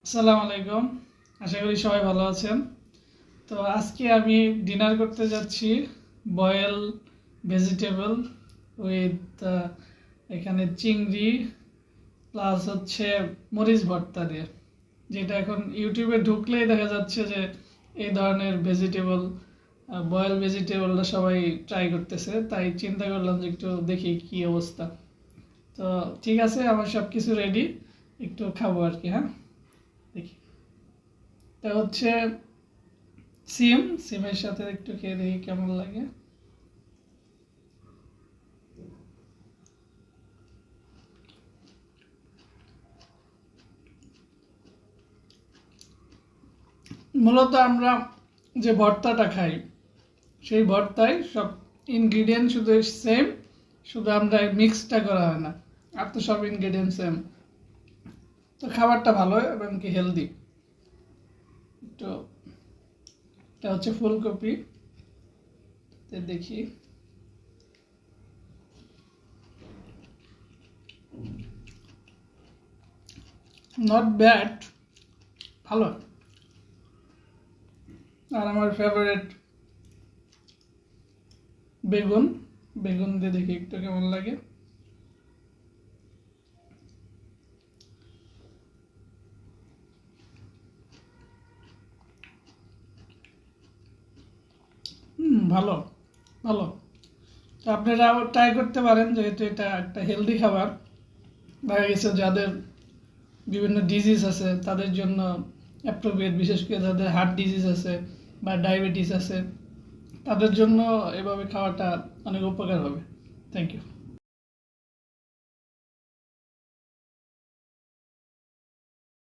আসসালামু আলাইকুম। আশা করি সবাই ভালো আছেন। তো আজকে আমি ডিনার করতে যাচ্ছি বয়েল ভেজিটেবল উইথ এখানে চিংড়ি প্লাস হচ্ছে মরিচ ভর্তা দিয়ে, যেটা এখন ইউটিউবে ঢুকলেই দেখা যাচ্ছে যে এই ধরনের ভেজিটেবল বয়েল ভেজিটেবলটা সবাই ট্রাই করতেছে, তাই চিন্তা করলাম যে একটু দেখি কি অবস্থা। তো ঠিক আছে, আমার সব কিছু রেডি, একটু খাবো আর কি। হ্যাঁ, দেখি। এটা হচ্ছে সিমের সাথে একটু খেয়ে দেখি কেমন লাগে। মূলত আমরা যে ভর্তাটা খাই সেই ভর্তায় সব ইনগ্রিডিয়েন্ট শুধু সেম, শুধু আমরা মিক্সটা করা হয় না, আর তো সব ইনগ্রিডিয়েন্ট সেম। তো খাবারটা ভালো এবং কি হেলদি। তো এটা হচ্ছে ফুলকপি, দেখি। নট ব্যাড, ভালো। আর আমার ফেভারিট বেগুন, বেগুন দিয়ে দেখি একটু কেমন লাগে। ভালো, ভালো। তো আপনারাও ট্রাই করতে পারেন, যেহেতু এটা একটা হেলদি খাবার। দেখা গেছে যাদের বিভিন্ন ডিজিজ আছে তাদের জন্য অ্যাপ্রোপ্রিয়েট, বিশেষ করে যাদের হার্ট ডিজিজ আছে বা ডায়াবেটিস আছে তাদের জন্য এভাবে খাওয়াটা অনেক উপকার হবে। Thank you.